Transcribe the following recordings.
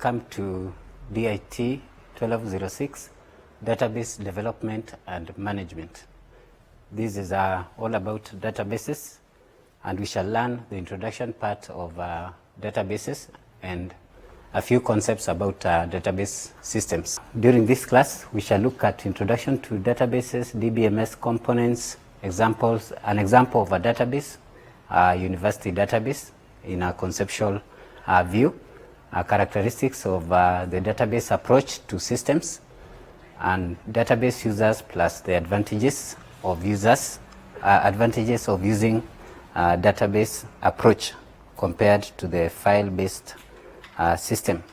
welcome to DIT 1206, Database Development and Management. This is all about databases, and we shall learn the introduction part of databases and a few concepts about database systems. During this class, we shall look at introduction to databases, DBMS components, examples, an example of a database, a university database in a conceptual view, characteristics of the database approach to systems, and database users plus the advantages of users, advantages of using database approach compared to the file-based system.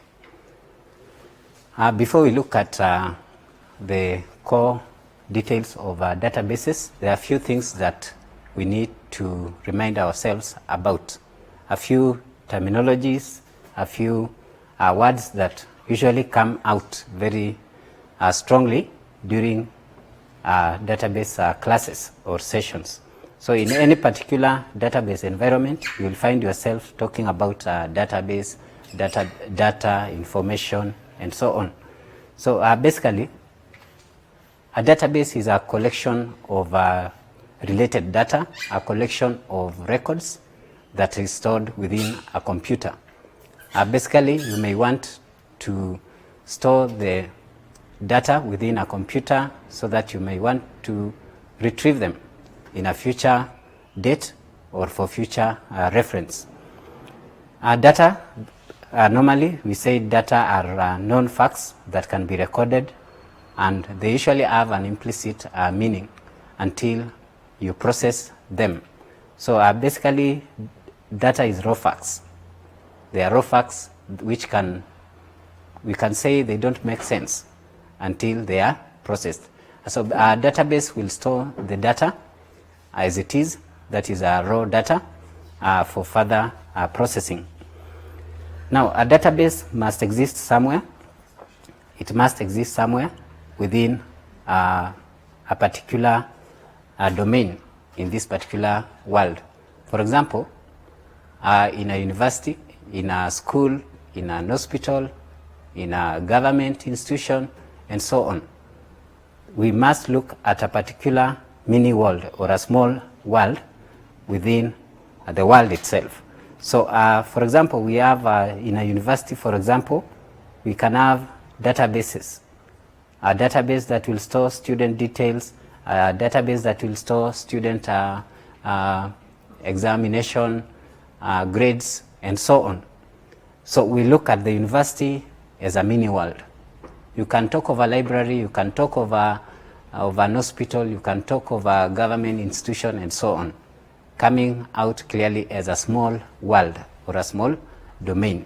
Before we look at the core details of databases, there are a few things that we need to remind ourselves about. A few terminologies, a few words that usually come out very strongly during database classes or sessions. So in any particular database environment, you will find yourself talking about database, data, information, and so on. So basically, a database is a collection of related data, a collection of records that is stored within a computer. Basically, you may want to store the data within a computer so that you may want to retrieve them in a future date or for future reference. Data, normally we say data are known facts that can be recorded, and they usually have an implicit meaning until you process them. So basically, data is raw facts. They are raw facts which we can say they don't make sense until they are processed. So a database will store the data as it is, that is raw data, for further processing. Now, a database must exist somewhere. It must exist somewhere within a particular domain in this particular world. For example, in a university, in a school, in an hospital, in a government institution, and so on. We must look at a particular mini world or a small world within the world itself. So, for example, we have in a university, for example, we can have databases. A database that will store student details, a database that will store student examination, grades, and so on. So we look at the university as a mini world. You can talk of a library, you can talk of an hospital, you can talk of a government institution, and so on, coming out clearly as a small world or a small domain.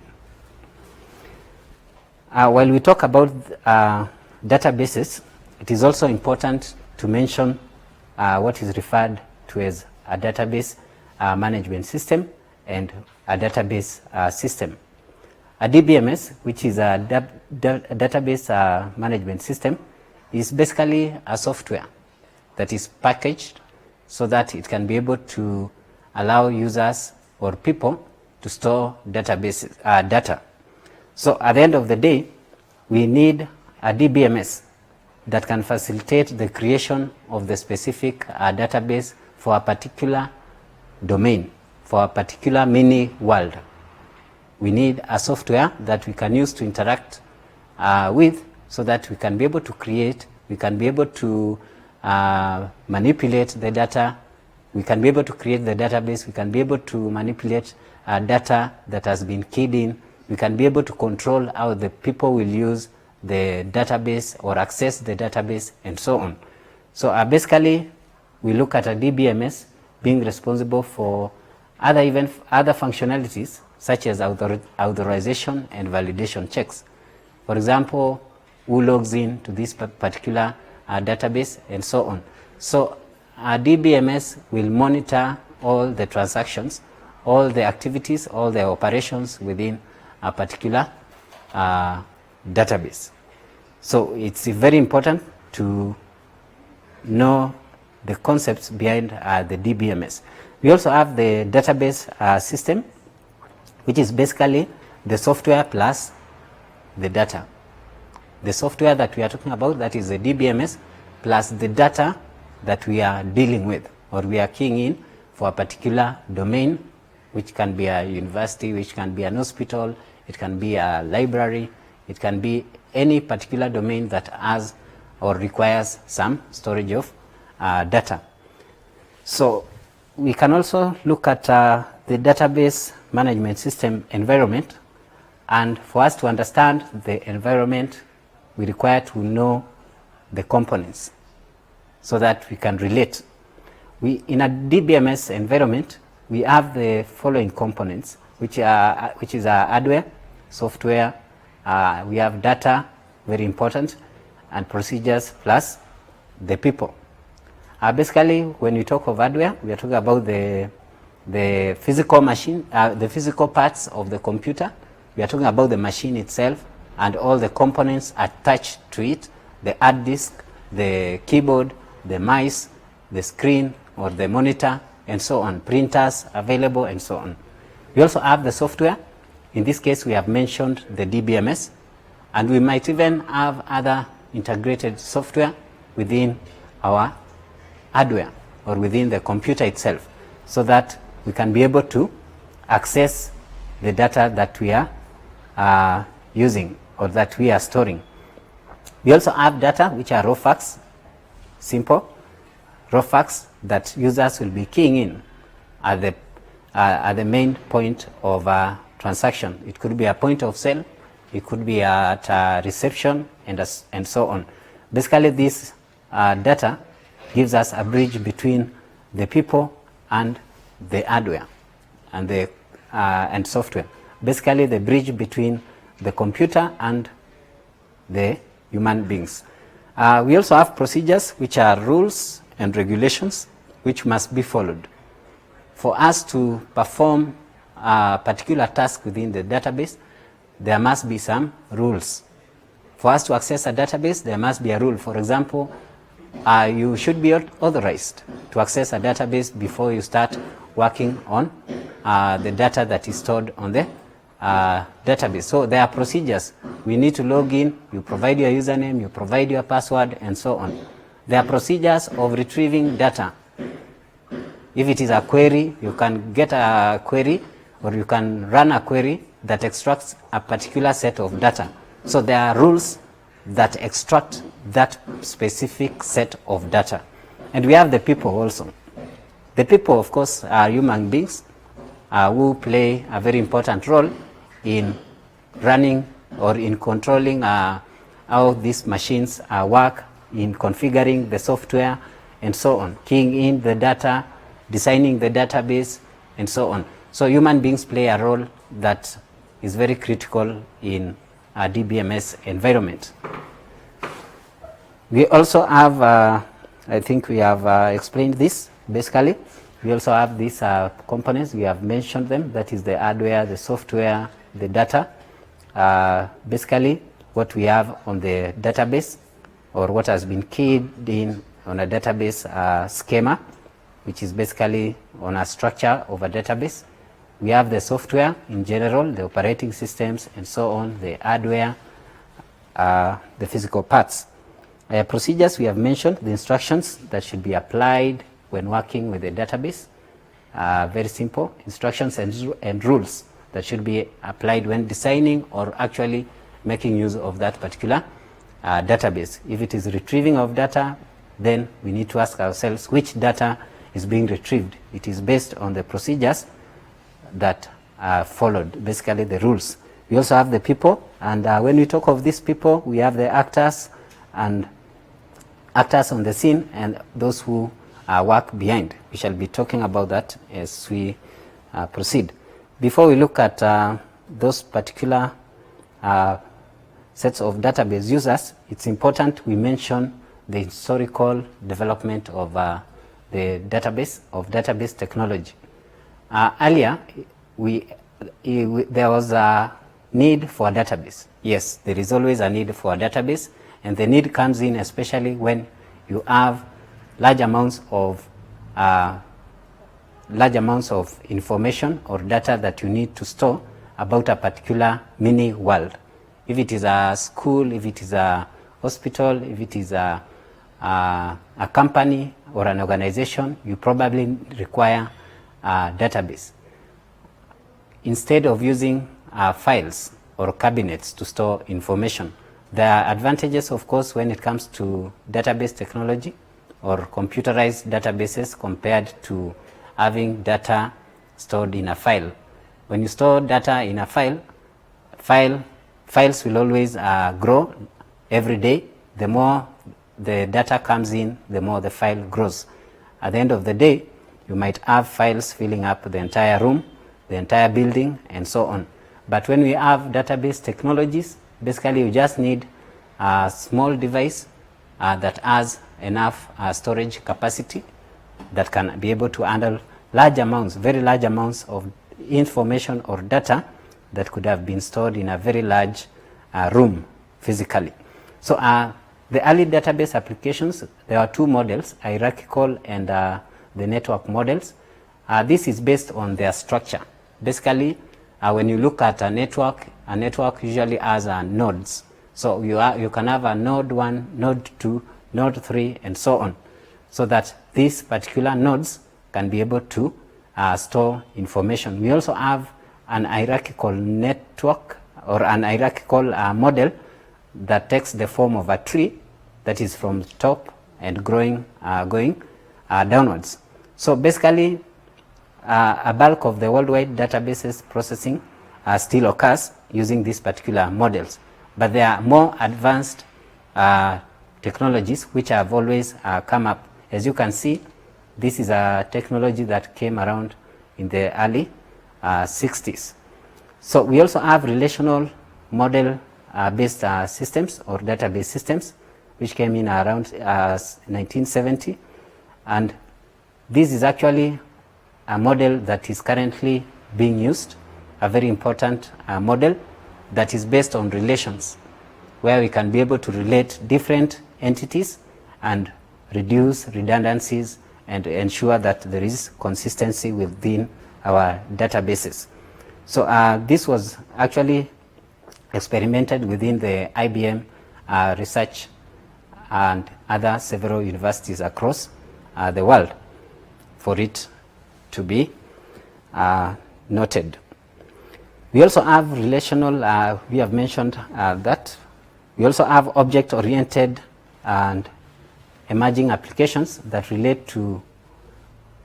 While we talk about databases, it is also important to mention what is referred to as a database management system and a database system. A DBMS, which is a database management system, is basically a software that is packaged so that it can be able to allow users or people to store databases, data. So at the end of the day, we need a DBMS that can facilitate the creation of the specific database for a particular domain, for a particular mini world. We need a software that we can use to interact with so that we can be able to create, we can be able to manipulate the data, we can be able to create the database, we can be able to manipulate data that has been keyed in, we can be able to control how the people will use the database or access the database, and so on. So basically, we look at a DBMS being responsible for other functionalities such as authorization and validation checks. For example, who logs in to this particular database, and so on. So a DBMS will monitor all the transactions, all the activities, all the operations within a particular database. So it's very important to know the concepts behind the DBMS. We also have the database system, which is basically the software plus the data. The software that we are talking about, that is the DBMS, plus the data that we are dealing with or we are keying in for a particular domain, which can be a university, which can be an hospital, it can be a library, it can be any particular domain that has or requires some storage of data. So we can also look at the database management system environment, and for us to understand the environment, we require to know the components so that we can relate. In a DBMS environment, we have the following components, which is our hardware, software, we have data, very important, and procedures, plus the people. Basically, when we talk of hardware, we are talking about the physical machine, the physical parts of the computer. We are talking about the machine itself and all the components attached to it, the hard disk, the keyboard, the mice, the screen or the monitor, and so on, printers available, and so on. We also have the software. In this case, we have mentioned the DBMS, and we might even have other integrated software within our hardware or within the computer itself, so that we can be able to access the data that we are using or that we are storing. We also have data which are raw facts, simple raw facts that users will be keying in at the main point of a transaction. It could be a point of sale, it could be at a reception, and so on. Basically, this data gives us a bridge between the people and the hardware and software. Basically, the bridge between the computer and the human beings. We also have procedures, which are rules and regulations which must be followed. For us to perform a particular task within the database, there must be some rules. For us to access a database, there must be a rule. For example, you should be authorized to access a database before you start working on the data that is stored on the database. So there are procedures. We need to log in, you provide your username, you provide your password, and so on. There are procedures of retrieving data. If it is a query, you can get a query or you can run a query that extracts a particular set of data. So there are rules that extract that specific set of data. And we have the people also. The people, of course, are human beings who play a very important role in running or in controlling how these machines work, in configuring the software, and so on, keying in the data, designing the database, and so on. So human beings play a role that is very critical in a DBMS environment. We also have, I think we have explained this basically. We also have these components, we have mentioned them, that is the hardware, the software, the data. Basically, what we have on the database, or what has been keyed in on a database schema, which is basically on a structure of a database. We have the software in general, the operating systems, and so on, the hardware, the physical parts. Procedures, we have mentioned the instructions that should be applied when working with the database. Very simple instructions and rules that should be applied when designing or actually making use of that particular database. If it is retrieving of data, then we need to ask ourselves which data is being retrieved. It is based on the procedures that are followed, basically the rules. We also have the people, and when we talk of these people, we have the actors and actors on the scene and those who work behind. We shall be talking about that as we proceed. Before we look at those particular sets of database users, it's important we mention the historical development of the database technology. Earlier, there was a need for a database. Yes, there is always a need for a database, and the need comes in especially when you have large amounts of information or data that you need to store about a particular mini world. If it is a school, if it is a hospital, if it is a company or an organization, you probably require a database. Instead of using files or cabinets to store information, there are advantages, of course, when it comes to database technology or computerized databases compared to having data stored in a file. When you store data in a files will always grow every day. The more the data comes in, the more the file grows. At the end of the day, you might have files filling up the entire room, the entire building, and so on. But when we have database technologies, basically you just need a small device that has enough storage capacity that can be able to handle large amounts, very large amounts of information or data that could have been stored in a very large room physically. So the early database applications, there are two models, hierarchical and the network models. This is based on their structure. Basically, when you look at a network usually has nodes. So you can have a node 1, node 2, node 3, and so on, so that these particular nodes can be able to store information. We also have an hierarchical network or an hierarchical model that takes the form of a tree that is from top and going downwards. So basically, a bulk of the worldwide databases processing still occurs using these particular models. But there are more advanced technologies which have always come up. As you can see, this is a technology that came around in the early 60s. So we also have relational model based systems or database systems which came in around 1970, and this is actually a model that is currently being used, a very important model that is based on relations, where we can be able to relate different entities and reduce redundancies and ensure that there is consistency within our databases. So this was actually experimented within the IBM research and other several universities across the world for it to be noted. We also have relational, we have mentioned that. We also have object-oriented and emerging applications that relate to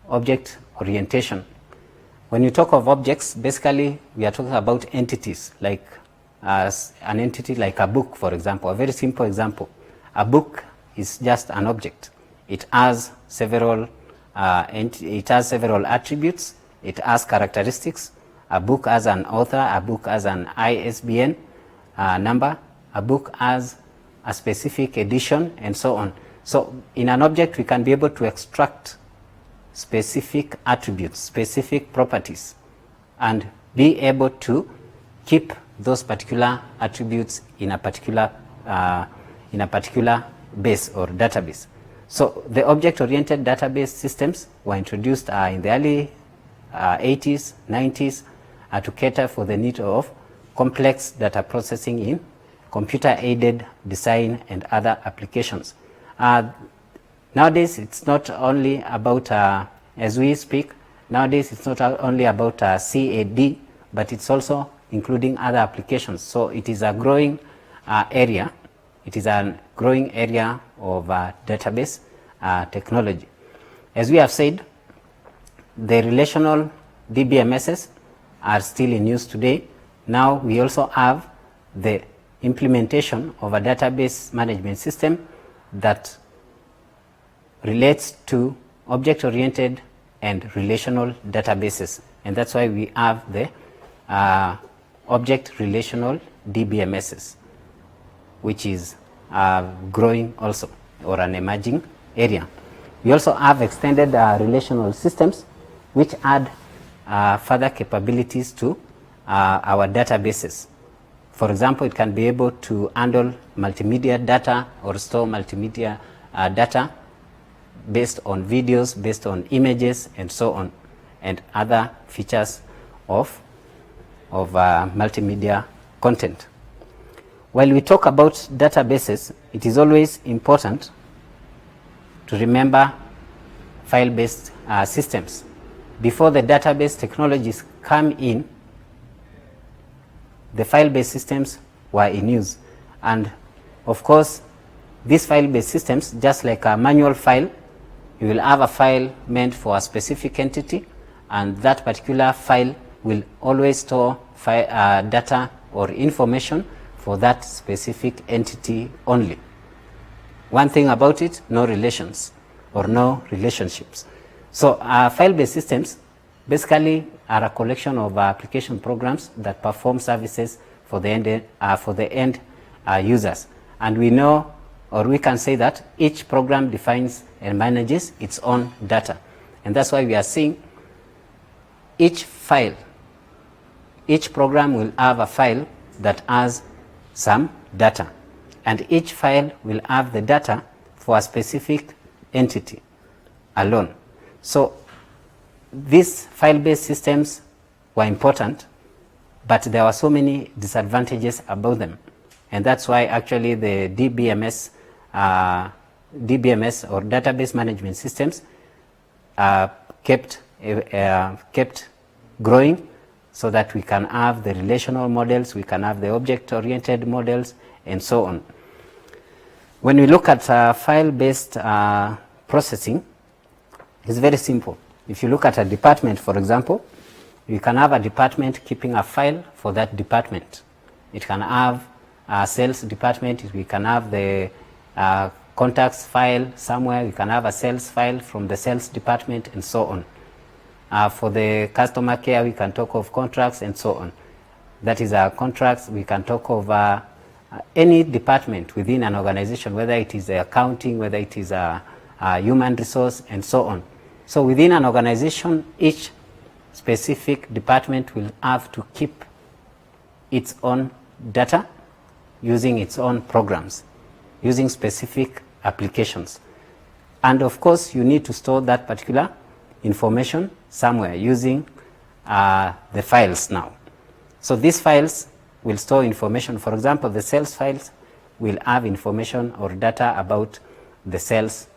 object orientation. When you talk of objects, basically we are talking about entities, like an entity like a book, for example. A very simple example. A book is just an object. It has several attributes. It has characteristics. A book has an author. A book has an ISBN number. A book has a specific edition, and so on. So in an object, we can be able to extract specific attributes, specific properties, and be able to keep those particular attributes in a particular base or database. So the object-oriented database systems were introduced in the early 80s, 90s to cater for the need of complex data processing in computer-aided design and other applications. Nowadays, it's not only about, as we speak, nowadays it's not only about CAD, but it's also including other applications. So it is a growing area. It is a growing area of database technology. As we have said, the relational DBMSs are still in use today. Now we also have the implementation of a database management system that relates to object-oriented and relational databases, and that's why we have the object relational DBMSs, which is growing also, or an emerging area. We also have extended relational systems which add further capabilities to our databases. For example, it can be able to handle multimedia data or store multimedia data based on videos, based on images, and so on, and other features of multimedia content. while we talk about databases, it is always important to remember file-based systems. Before the database technologies come in, the file-based systems were in use. And of course, these file-based systems, just like a manual file, you will have a file meant for a specific entity, and that particular file will always store data or information for that specific entity only. One thing about it, no relations or no relationships. So file-based systems basically are a collection of application programs that perform services for the end users. And we know, or we can say that each program defines and manages its own data. And that's why we are seeing each program will have a file that has some data. And each file will have the data for a specific entity alone. So these file-based systems were important, but there were so many disadvantages about them. And that's why actually the DBMS or database management systems kept growing, so that we can have the relational models, we can have the object-oriented models, and so on. When we look at file-based processing, it's very simple. If you look at a department, for example, you can have a department keeping a file for that department. It can have a sales department, we can have the contacts file somewhere, we can have a sales file from the sales department, and so on. For the customer care, we can talk of contracts and so on. That is our contracts. We can talk of any department within an organization, whether it is accounting, whether it is a human resource, and so on. So within an organization, each specific department will have to keep its own data using its own programs, using specific applications. And of course, you need to store that particular information somewhere using the files now. So these files will store information. For example, the sales files will have information or data about the sales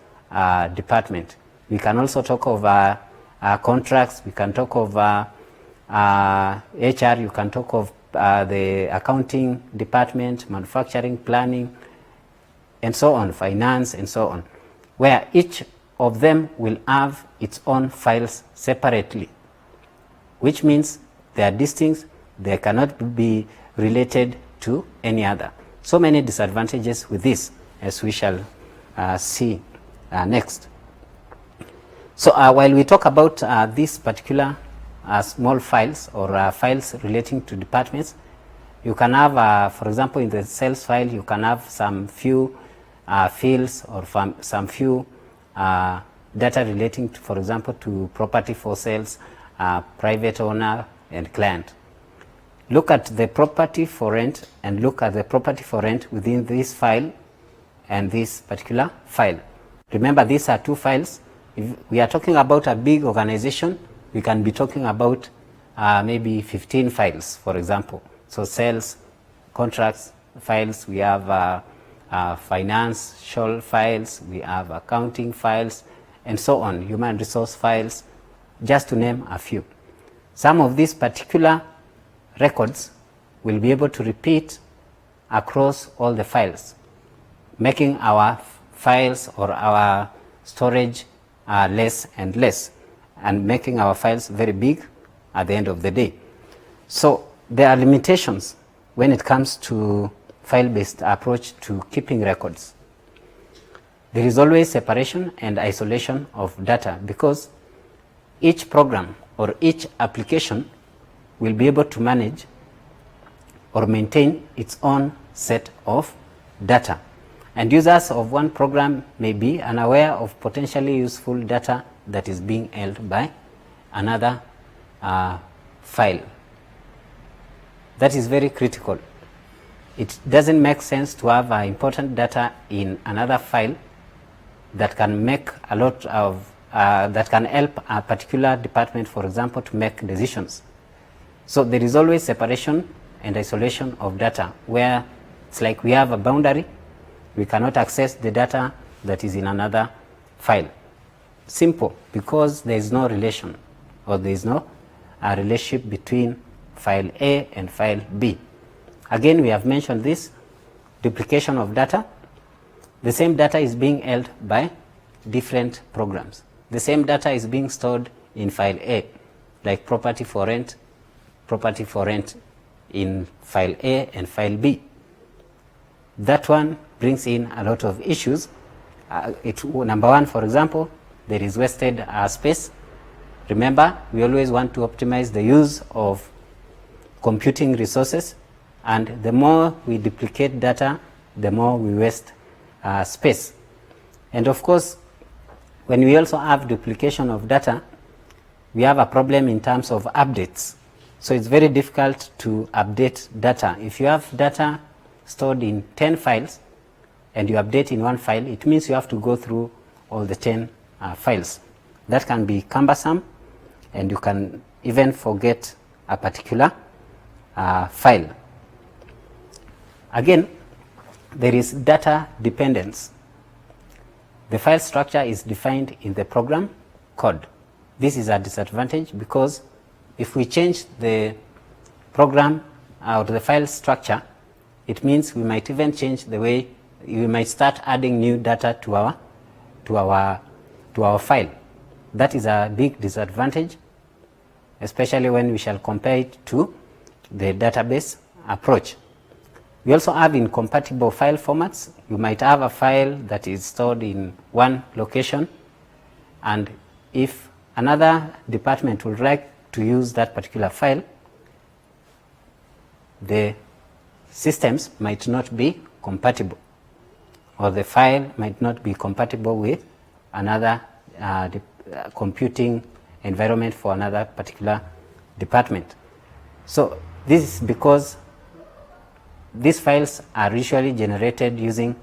department. We can also talk of contracts, we can talk of HR, you can talk of the accounting department, manufacturing, planning, and so on, finance, and so on, where each of them will have its own files separately, which means they are distinct, they cannot be related to any other. So many disadvantages with this, as we shall see next. So while we talk about these particular small files or files relating to departments, you can have, for example, in the sales file, you can have some few fields or some few data relating to, for example, to property for sales, private owner, and client. Look at the property for rent and look at the property for rent within this file and this particular file. Remember, these are two files. If we are talking about a big organization, we can be talking about maybe 15 files, for example. So sales, contracts files, we have financial files, we have accounting files, and so on, human resource files, just to name a few. Some of these particular records will be able to repeat across all the files, making our files or our storage less and less, and making our files very big at the end of the day. So there are limitations when it comes to file-based approach to keeping records. There is always separation and isolation of data, because each program or each application will be able to manage or maintain its own set of data. And users of one program may be unaware of potentially useful data that is being held by another file. That is very critical. It doesn't make sense to have important data in another file that can make a lot of, that can help a particular department, for example, to make decisions. So there is always separation and isolation of data, where It's like we have a boundary. We cannot access the data that is in another file. Simple, because there is no relation, or there is no relationship between file A and file B. Again, we have mentioned this duplication of data. The same data is being held by different programs. The same data is being stored in file A, like property for rent in file A and file B. That one brings in a lot of issues. Number one, for example, there is wasted space. Remember, we always want to optimize the use of computing resources, and the more we duplicate data, the more we waste space. And of course, when we also have duplication of data, we have a problem in terms of updates. So it's very difficult to update data. If you have data stored in 10 files and you update in one file, it means you have to go through all the 10 files. That can be cumbersome, and you can even forget a particular file. Again, there is data dependence. The file structure is defined in the program code. This is a disadvantage, because if we change the program or the file structure, it means we might even change the way we might start adding new data to our file. That is a big disadvantage, especially when we shall compare it to the database approach. We also have incompatible file formats. You might have a file that is stored in one location, and if another department would like to use that particular file, the systems might not be compatible, or the file might not be compatible with another computing environment for another particular department. So this is because these files are usually generated using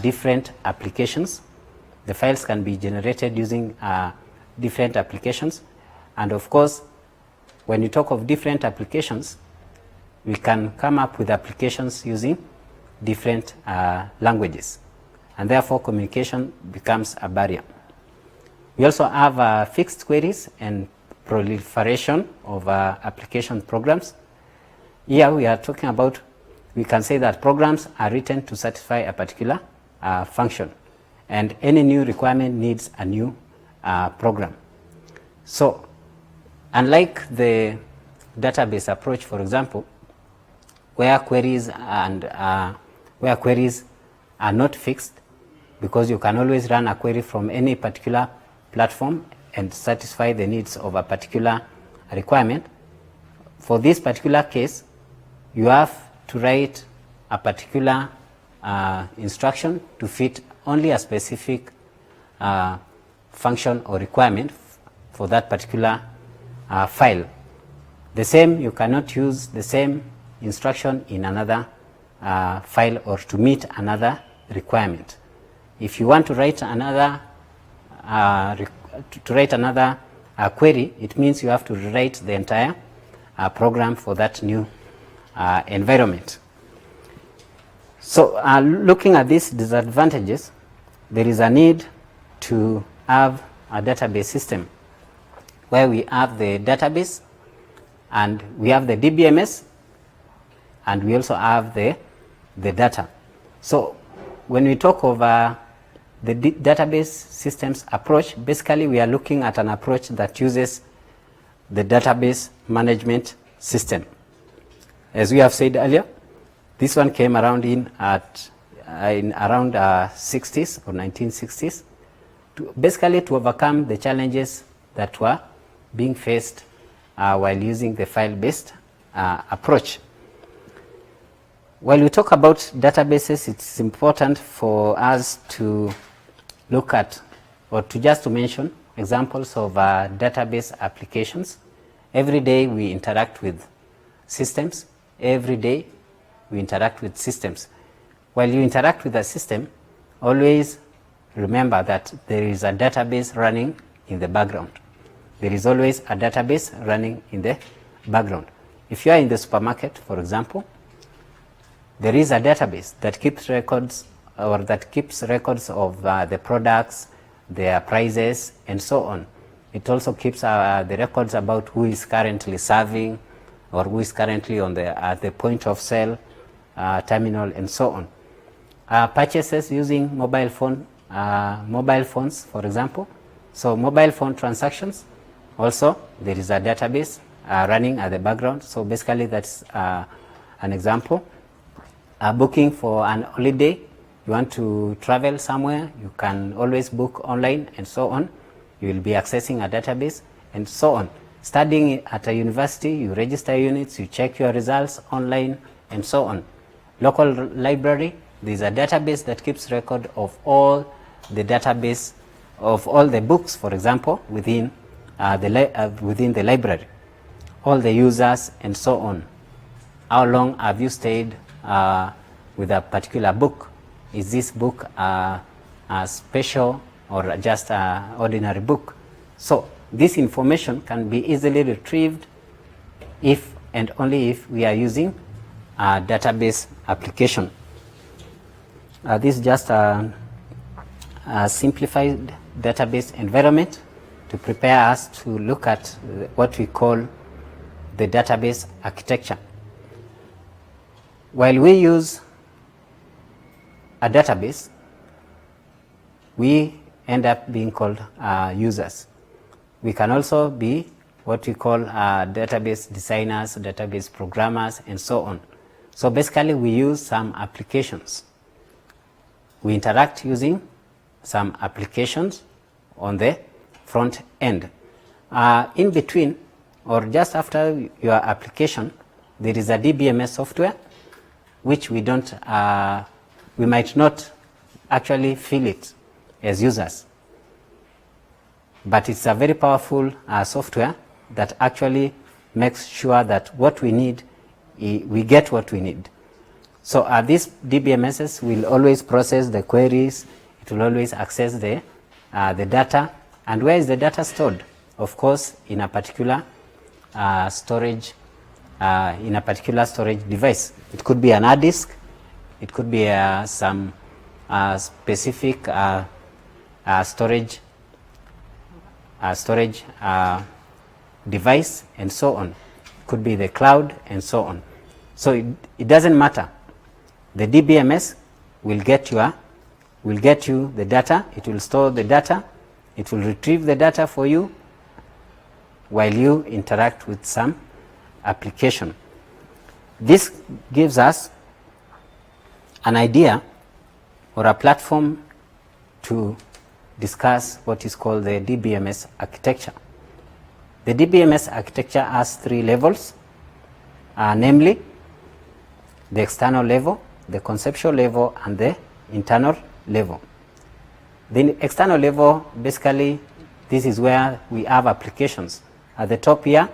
different applications. The files can be generated using different applications. And of course, when you talk of different applications, we can come up with applications using different languages. And therefore, communication becomes a barrier. We also have fixed queries and proliferation of application programs. Here we are talking about, we can say that programs are written to satisfy a particular function, and any new requirement needs a new program. So unlike the database approach, for example, where queries are not fixed, because you can always run a query from any particular platform and satisfy the needs of a particular requirement. For this particular case, you have to write a particular instruction to fit only a specific function or requirement for that particular file. The same, you cannot use the same instruction in another file or to meet another requirement. If you want to write another query, it means you have to rewrite the entire program for that new environment. So looking at these disadvantages, there is a need to have a database system where we have the database, and we have the DBMS, and we also have the data. So when we talk of the database systems approach, basically we are looking at an approach that uses the database management system. As we have said earlier, this one came around in around 60s or 1960s, basically to overcome the challenges that were being faced while using the file-based approach. While we talk about databases, it's important for us to look at, or to just to mention examples of database applications. Every day we interact with systems. Every day we interact with systems. While you interact with a system, always remember that there is a database running in the background. There is always a database running in the background. If you are in the supermarket, for example, there is a database that keeps records of the products, their prices, and so on. It also keeps the records about who is currently serving or who is currently at the point of sale terminal, and so on. Purchases using mobile phones, for example. So mobile phone transactions, also there is a database running at the background. So basically that's an example. Booking for an holiday, you want to travel somewhere, you can always book online, and so on. You will be accessing a database, and so on. Studying at a university, you register units, you check your results online, and so on. Local library, there is a database that keeps record of all the database of all the books, for example, within the library, all the users, and so on. How long have you stayed with a particular book? Is this book a special or just an ordinary book? So this information can be easily retrieved if and only if we are using a database application. This is just a simplified database environment to prepare us to look at what we call the database architecture. While we use a database, we end up being called users. We can also be what we call database designers, database programmers, and so on. So basically we use some applications. We interact using some applications on the front end. In between or just after your application, there is a DBMS software which we might not actually feel it as users. But it's a very powerful software that actually makes sure that what we need, we get what we need. So these DBMSs will always process the queries, it will always access the data. And where is the data stored? Of course, in a particular storage device. It could be an hard disk, it could be some specific storage device, and so on. It could be the cloud, and so on. So it doesn't matter. The DBMS will get you the data. It will store the data. It will retrieve the data for you while you interact with some application. This gives us an idea or a platform to discuss what is called the DBMS architecture. The DBMS architecture has 3 levels, namely the external level, the conceptual level, and the internal level. The external level, basically, this is where we have applications. At the top here,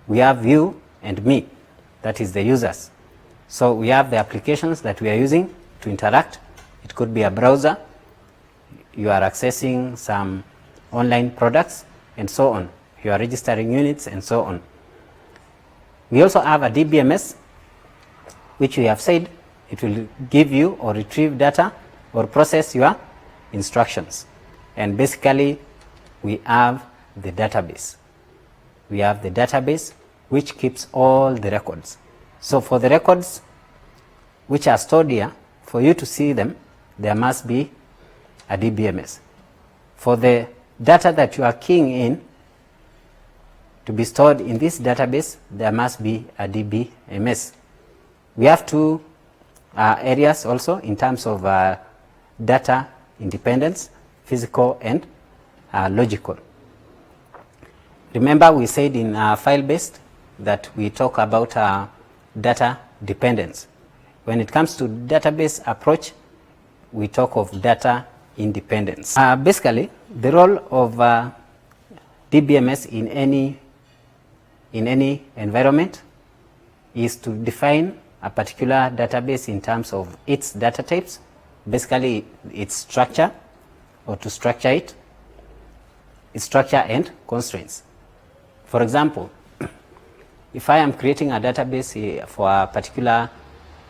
we have you and me, that is the users. So we have the applications that we are using to interact. It could be a browser, you are accessing some online products, and so on. You are registering units, and so on. We also have a DBMS, which we have said it will give you or retrieve data or process your instructions. And basically, we have the database. We have the database which keeps all the records. So for the records which are stored here, for you to see them, there must be a DBMS. For the data that you are keying in to be stored in this database, there must be a DBMS. We have 2 areas also in terms of data independence, physical and logical. Remember, we said in file-based that we talk about data dependence. When it comes to database approach, we talk of data independence. Basically, the role of DBMS in any environment is to define a particular database in terms of its data types, basically its structure, or to structure it, its structure and constraints. For example, if I am creating a database for a particular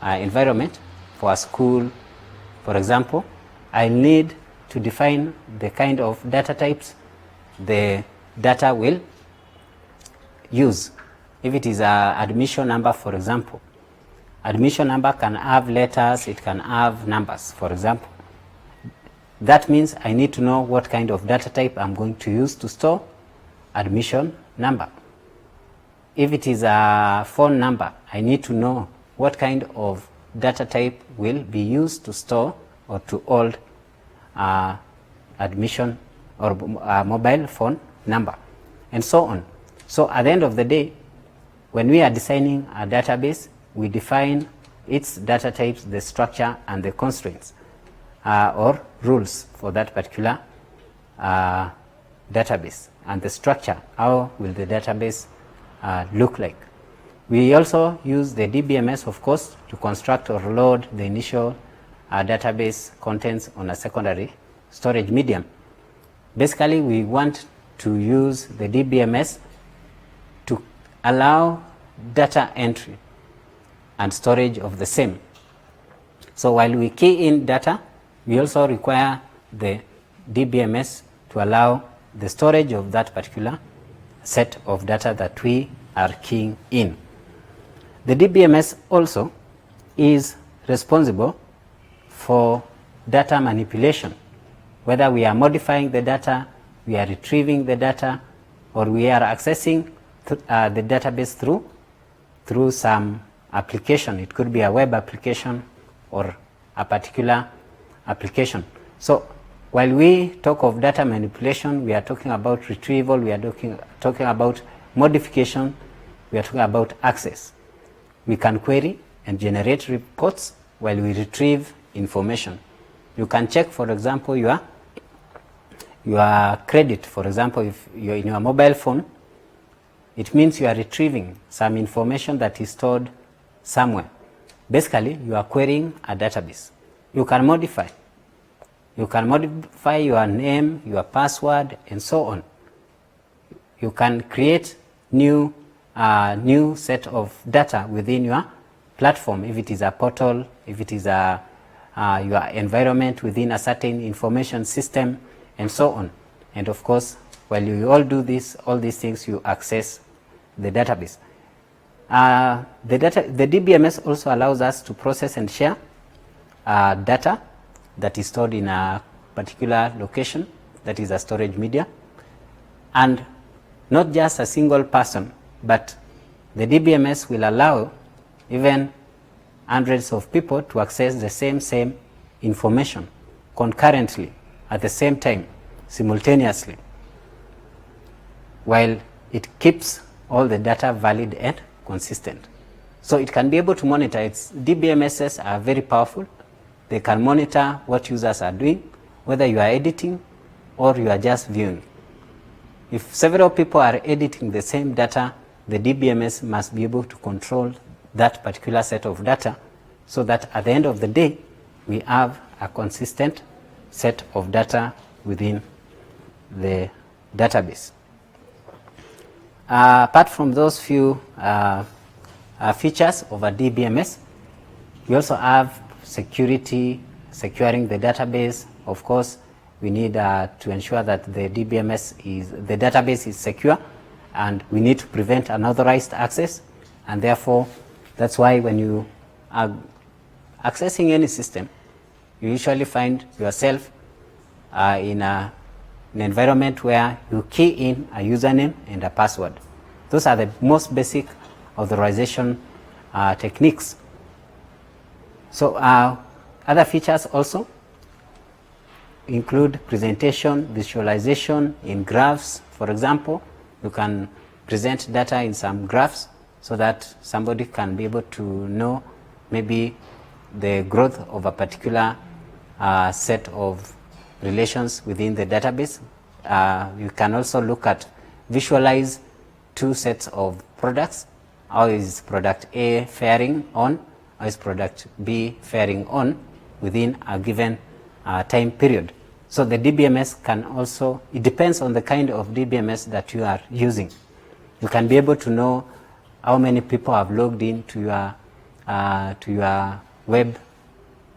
environment for a school, for example, I need to define the kind of data types the data will use. If it is an admission number, for example, admission number can have letters, it can have numbers, for example. That means I need to know what kind of data type I'm going to use to store admission number. If it is a phone number, I need to know what kind of data type will be used to store or to hold admission or mobile phone number, and so on. So at the end of the day, when we are designing a database, we define its data types, the structure, and the constraints or rules for that particular database, and the structure, how will the database look like. We also use the DBMS, of course, to construct or load the initial database contents on a secondary storage medium. Basically, we want to use the DBMS to allow data entry and storage of the same. So while we key in data, we also require the DBMS to allow the storage of that particular set of data that we are keying in. The DBMS also is responsible for data manipulation, whether we are modifying the data, we are retrieving the data, or we are accessing the database through some application. It could be a web application or a particular application. So while we talk of data manipulation, we are talking about retrieval, we are talking about modification, we are talking about access. We can query and generate reports while we retrieve information. You can check, for example, your credit. For example, if you're in your mobile phone, it means you are retrieving some information that is stored somewhere. Basically, you are querying a database. You can modify. You can modify your name, your password, and so on. You can create new set of data within your platform, if it is a portal, if it is your environment within a certain information system, and so on. And of course, while you all do this, all these things, you access the database. The DBMS also allows us to process and share data that is stored in a particular location, that is a storage media, and not just a single person, but the DBMS will allow even hundreds of people to access the same information concurrently at the same time, simultaneously, while it keeps all the data valid and consistent. So it can be able to monitor. Its DBMSs are very powerful. They can monitor what users are doing, whether you are editing or you are just viewing. If several people are editing the same data, the DBMS must be able to control that particular set of data so that at the end of the day, we have a consistent set of data within the database. Apart from those few features of a DBMS, we also have security, securing the database. Of course, we need to ensure that the database is secure, and we need to prevent unauthorized access. And therefore, that's why when you are accessing any system, you usually find yourself in an environment where you key in a username and a password. Those are the most basic authorization techniques. So other features also include presentation, visualization in graphs. For example, you can present data in some graphs so that somebody can be able to know maybe the growth of a particular set of relations within the database. You can also look at visualize two sets of products. How is product A faring on? How is product B faring on within a given time period? So the DBMS can also, it depends on the kind of DBMS that you are using. You can be able to know how many people have logged into your to your web,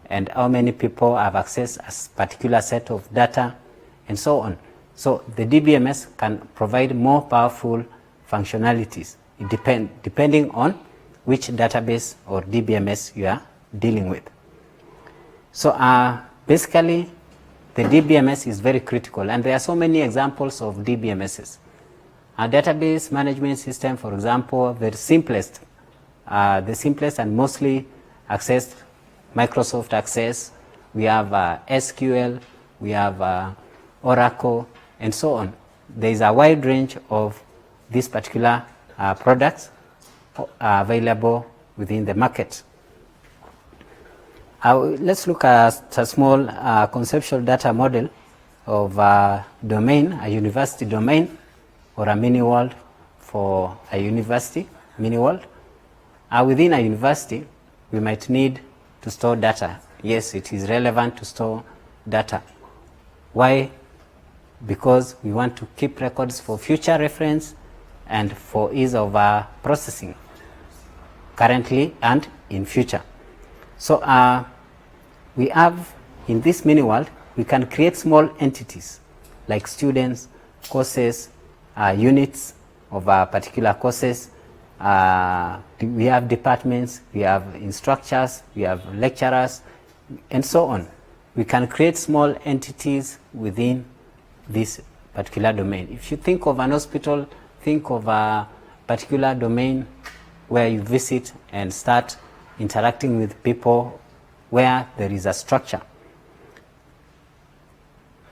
and how many people have accessed a particular set of data, and so on. So the DBMS can provide more powerful functionalities depending on which database or DBMS you are dealing with. So basically, the DBMS is very critical, and there are so many examples of DBMSs. A database management system, for example, the simplest and mostly accessed, Microsoft Access. We have SQL, we have Oracle, and so on. There is a wide range of these particular products available within the market. Let's look at a small conceptual data model of a domain, a university domain, or a mini world for a university, mini world. Within a university, we might need to store data. Yes, it is relevant to store data. Why? Because we want to keep records for future reference and for ease of processing, currently and in future. So we have, in this mini world, we can create small entities like students, courses, units of particular courses. We have departments, we have instructors, we have lecturers, and so on. We can create small entities within this particular domain. If you think of an hospital, think of a particular domain where you visit and start interacting with people where there is a structure.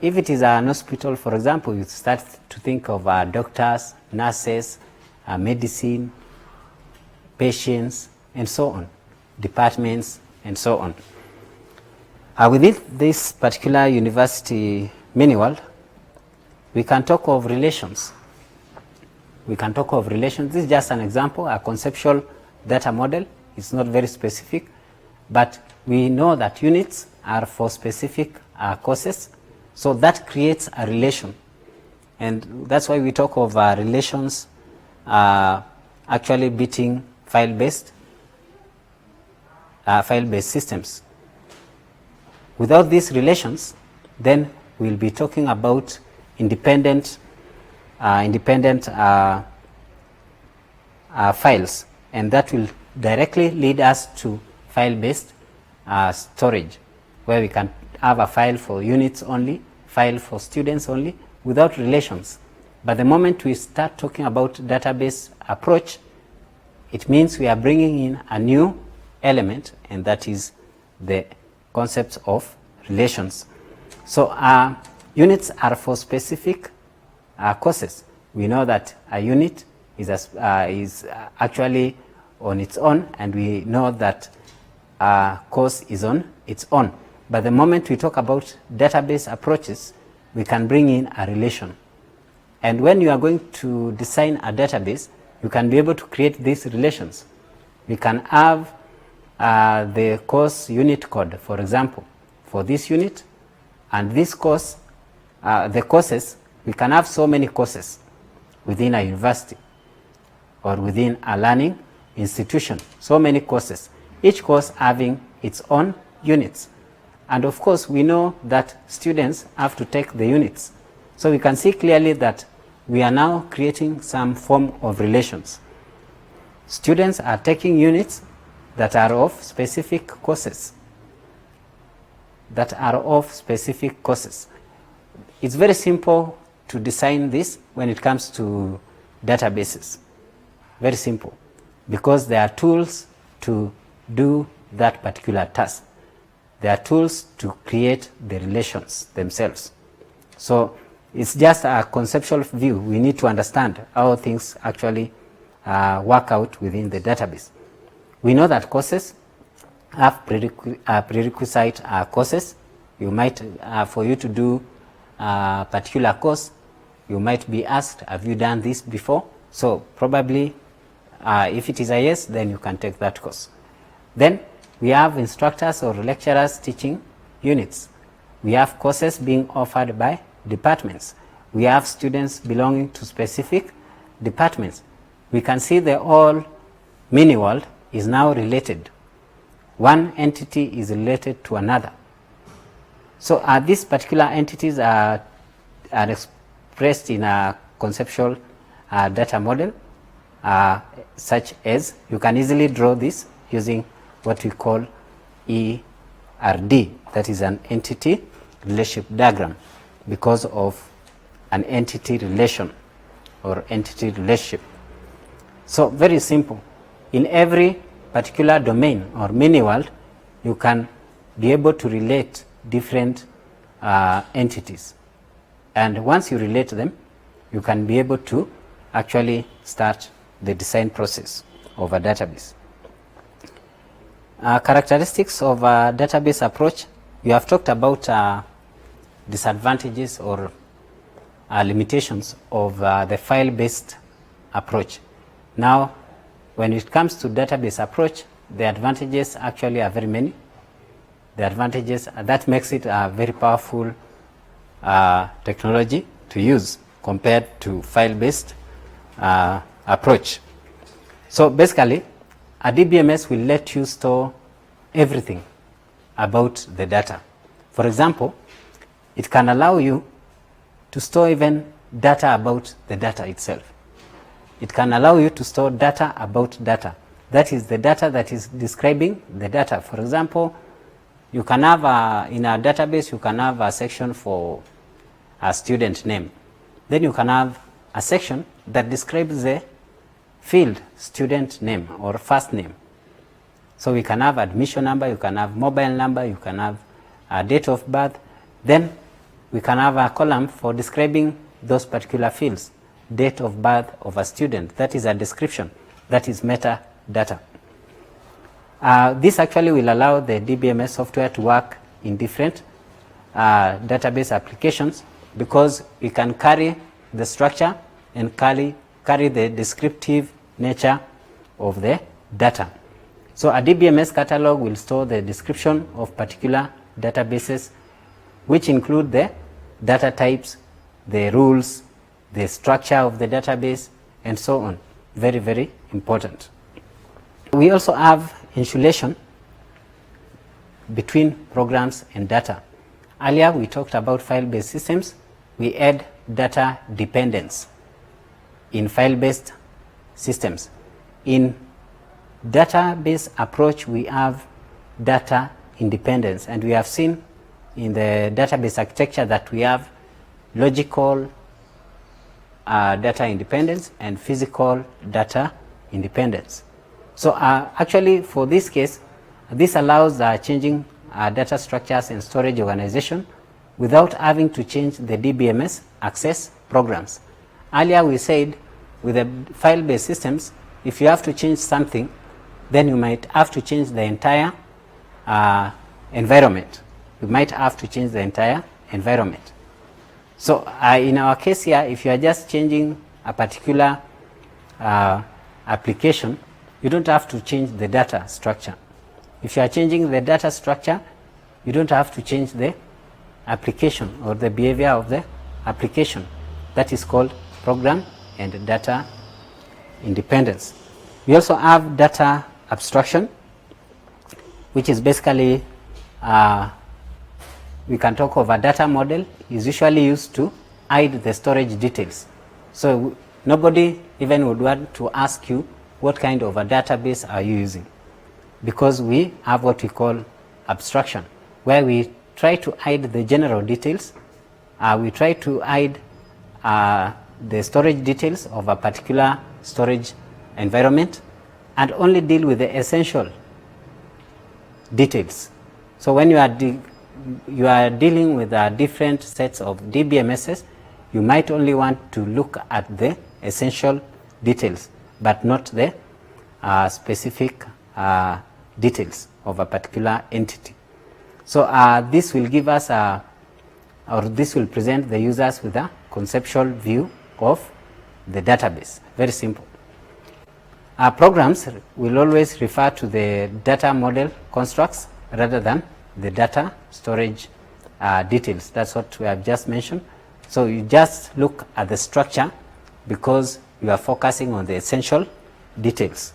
If it is an hospital, for example, you start to think of doctors, nurses, medicine, patients, and so on, departments, and so on. Within this particular university mini world, we can talk of relations. We can talk of relations. This is just an example, a conceptual data model. It's not very specific, but we know that units are for specific courses, so that creates a relation. And that's why we talk of relations actually beating file-based systems. Without these relations, then we'll be talking about independent files, and that will directly lead us to file-based storage, where we can have a file for units only, file for students only, without relations. But the moment we start talking about database approach, it means we are bringing in a new element, and that is the concept of relations. So units are for specific courses. We know that a unit is actually on its own, and we know that a course is on its own. But the moment we talk about database approaches, we can bring in a relation. And when you are going to design a database, you can be able to create these relations. We can have the course unit code, for example, for this unit, and this course, the courses, we can have so many courses within a university or within a learning institution, so many courses, each course having its own units. And of course, we know that students have to take the units. So we can see clearly that we are now creating some form of relations. Students are taking units that are of specific courses. It's very simple to design this when it comes to databases. Very simple, because there are tools to do that particular task. There are tools to create the relations themselves. So it's just a conceptual view. We need to understand how things actually work out within the database. We know that courses have prerequisite courses. You might, for you to do a particular course, you might be asked, have you done this before? So probably, if it is a yes, then you can take that course. Then we have instructors or lecturers teaching units. We have courses being offered by departments. We have students belonging to specific departments. We can see the whole mini world is now related. one entity is related to another. So these particular entities are expressed in a conceptual data model, such as, you can easily draw this using what we call ERD, that is an entity relationship diagram, because of an entity relation or entity relationship. So very simple. In every particular domain or mini world, you can be able to relate different entities. And once you relate them, you can be able to actually start the design process of a database. Characteristics of a database approach, we have talked about disadvantages or limitations of the file-based approach. Now, when it comes to database approach, the advantages actually are very many. The advantages, that makes it a very powerful technology to use compared to file-based approach. So basically, a DBMS will let you store everything about the data. For example, it can allow you to store even data about the data itself. It can allow you to store data about data. That is the data that is describing the data. For example, you can have in a database, you can have a section for a student name. Then you can have a section that describes the field student name or first name. So we can have admission number, you can have mobile number, you can have a date of birth. Then we can have a column for describing those particular fields. Date of birth of a student, that is a description, that is metadata. This actually will allow the DBMS software to work in different database applications, because we can carry the structure and carry the descriptive nature of the data. So a DBMS catalog will store the description of particular databases, which include the data types, the rules, the structure of the database, and so on. Very, very important. We also have insulation between programs and data. Earlier we talked about file-based systems. We add data dependence in file-based systems. In database approach, we have data independence, and we have seen in the database architecture that we have logical data independence and physical data independence. So actually for this case, this allows changing data structures and storage organization without having to change the DBMS access programs. Earlier we said with the file-based systems, if you have to change something, then you might have to change the entire environment. You might have to change the entire environment. So in our case here, if you are just changing a particular application, you don't have to change the data structure. If you are changing the data structure, you don't have to change the application or the behavior of the application. That is called program and data independence. We also have data abstraction, which is basically we can talk of a data model is usually used to hide the storage details. So nobody even would want to ask you what kind of a database are you using, because we have what we call abstraction, where we try to hide the general details. We try to hide the storage details of a particular storage environment and only deal with the essential details. So when you are dealing with different sets of DBMSs, you might only want to look at the essential details, but not the specific details of a particular entity. So this will give us or this will present the users with a conceptual view of the database. Very simple. Our programs will always refer to the data model constructs rather than the data storage details. That's what we have just mentioned. So you just look at the structure because you are focusing on the essential details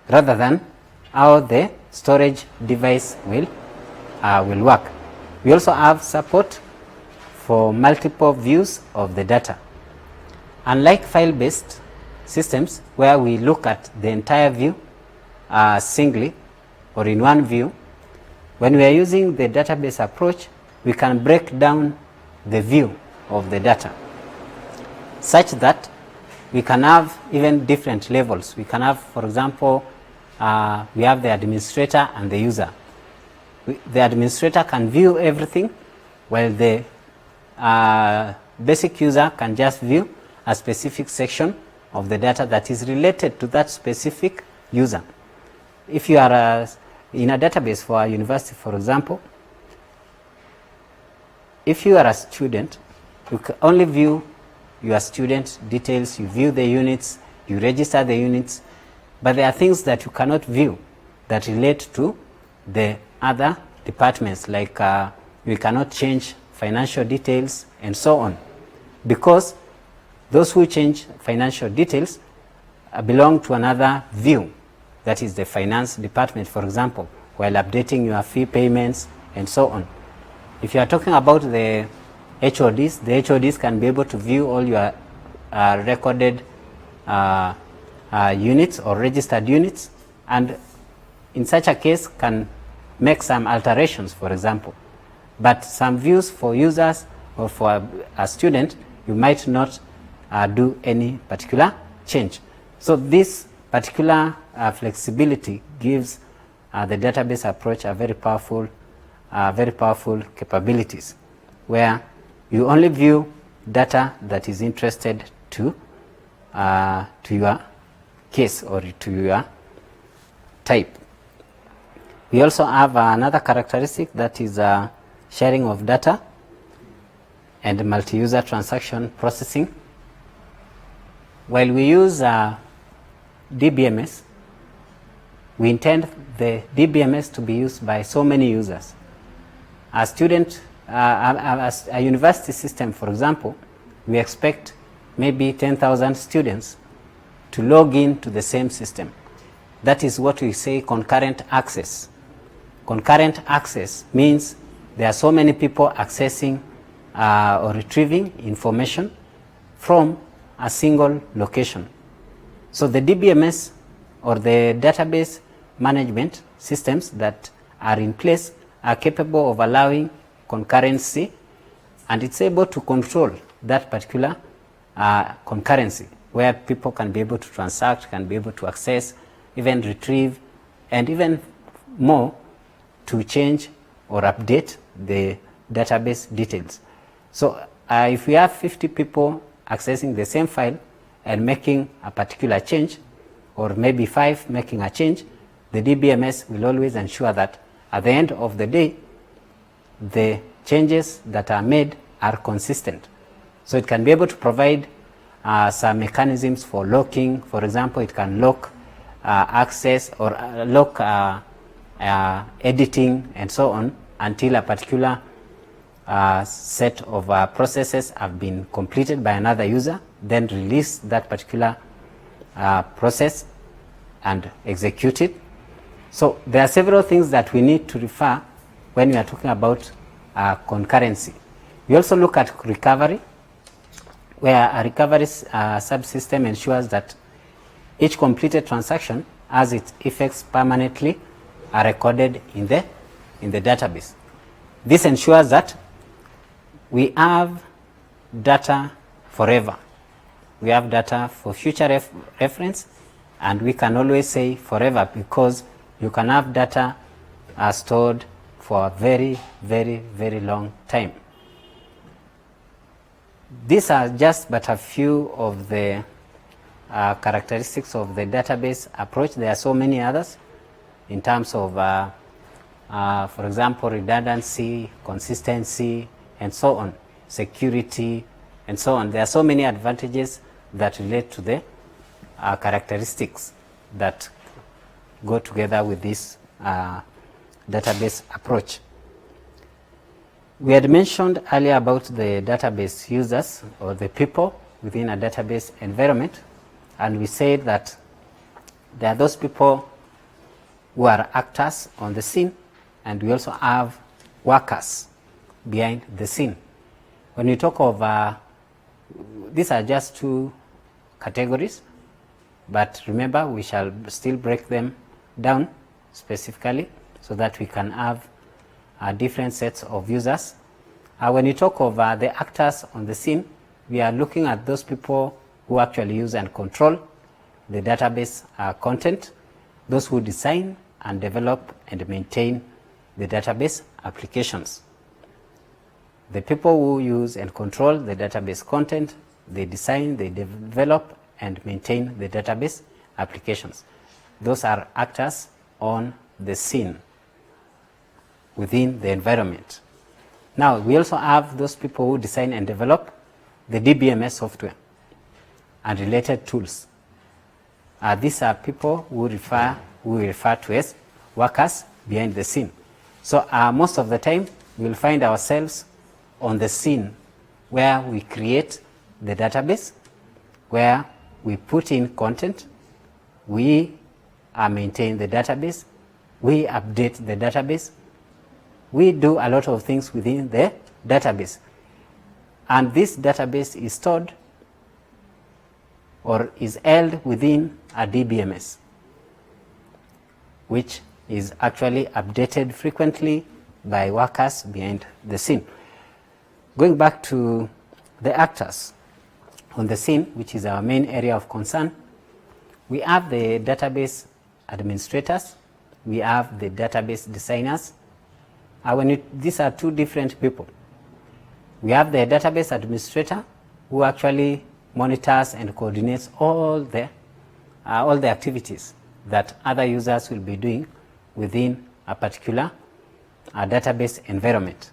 rather than how the storage device will work. We also have support for multiple views of the data. Unlike file-based systems where we look at the entire view singly or in one view, when we are using the database approach, we can break down the view of the data such that we can have even different levels. We can have, for example, we have the administrator and the user. The administrator can view everything, while the basic user can just view a specific section of the data that is related to that specific user. If you are in a database for a university, for example, if you are a student, you can only view your student details, you view the units, you register the units, but there are things that you cannot view that relate to the other departments, like you cannot change financial details and so on, because those who change financial details belong to another view, that is the finance department, for example, while updating your fee payments and so on. If you are talking about the HODs can be able to view all your recorded units or registered units, and in such a case can make some alterations, for example. But some views for users or for a student, you might not do any particular change. So this particular flexibility gives the database approach a very powerful capabilities, where you only view data that is interested to your case or to your type. We also have another characteristic, that is sharing of data and multi-user transaction processing. While we use DBMS, we intend the DBMS to be used by so many users. A student, a university system, for example, we expect maybe 10,000 students to log in to the same system. That is what we say concurrent access. Concurrent access means there are so many people accessing or retrieving information from a single location. So the DBMS or the database management systems that are in place are capable of allowing concurrency, and it's able to control that particular concurrency, where people can be able to transact, can be able to access, even retrieve, and even more, to change or update the database details. So if we have 50 people accessing the same file and making a particular change, or maybe 5 making a change, the DBMS will always ensure that at the end of the day, the changes that are made are consistent. So it can be able to provide some mechanisms for locking. For example, it can lock access or lock editing and so on until a particular set of processes have been completed by another user, then release that particular process and execute it. So there are several things that we need to refer when we are talking about concurrency. We also look at recovery, where a recovery subsystem ensures that each completed transaction has its effects permanently recorded in the database. This ensures that we have data forever. We have data for future reference, and we can always say forever, because you can have data stored for a very, very, very long time. These are just but a few of the characteristics of the database approach. There are so many others in terms of, for example, redundancy, consistency, and so on, security, and so on. There are so many advantages that relate to the characteristics that go together with this database approach. We had mentioned earlier about the database users, or the people within a database environment, and we said that there are those people who are actors on the scene, and we also have workers behind the scene. When we talk of, these are just two categories, but remember we shall still break them down specifically so that we can have different sets of users. When you talk of the actors on the scene, we are looking at those people who actually use and control the database content, those who design and develop and maintain the database applications. The people who use and control the database content, they design, they develop and maintain the database applications. Those are actors on the scene within the environment. Now, we also have those people who design and develop the DBMS software and related tools. These are people who we refer to as workers behind the scene. So most of the time, we'll find ourselves on the scene where we create the database, where we put in content, we maintain the database, we update the database, we do a lot of things within the database. And this database is stored or is held within a DBMS, which is actually updated frequently by workers behind the scene. Going back to the actors on the scene, which is our main area of concern, we have the database administrators, we have the database designers. These are two different people. We have the database administrator who actually monitors and coordinates all the activities that other users will be doing within a particular database environment.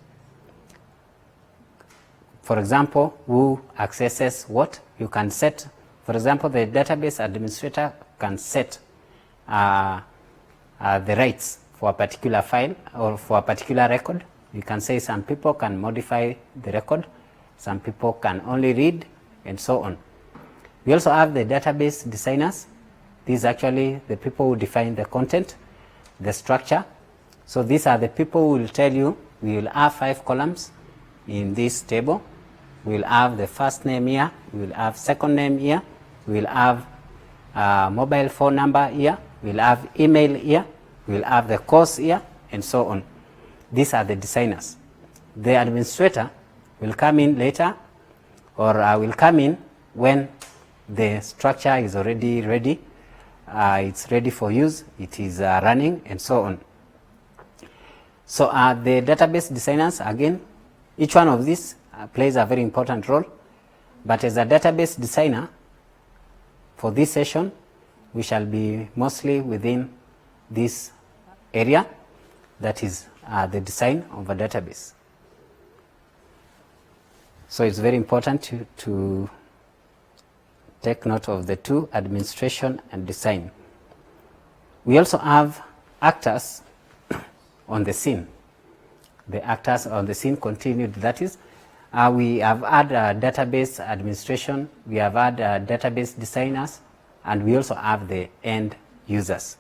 For example, who accesses what? You can set, for example, the database administrator can set the rights for a particular file or for a particular record. You can say some people can modify the record, some people can only read, and so on. We also have the database designers. These are actually the people who define the content, the structure. So these are the people who will tell you, we will have 5 columns in this table. We will have the first name here, we will have second name here, we will have mobile phone number here, we will have email here, we will have the course here, and so on. These are the designers. The administrator will come in later, or will come in when the structure is already ready, it's ready for use, it is running, and so on. So the database designers, again, each one of these plays a very important role. But as a database designer, for this session, we shall be mostly within this area, that is the design of a database. So it's very important to take note of the two, administration and design. We also have actors on the scene. The actors on the scene continued, that is, we have had database administration, we have had database designers, and we also have the end users.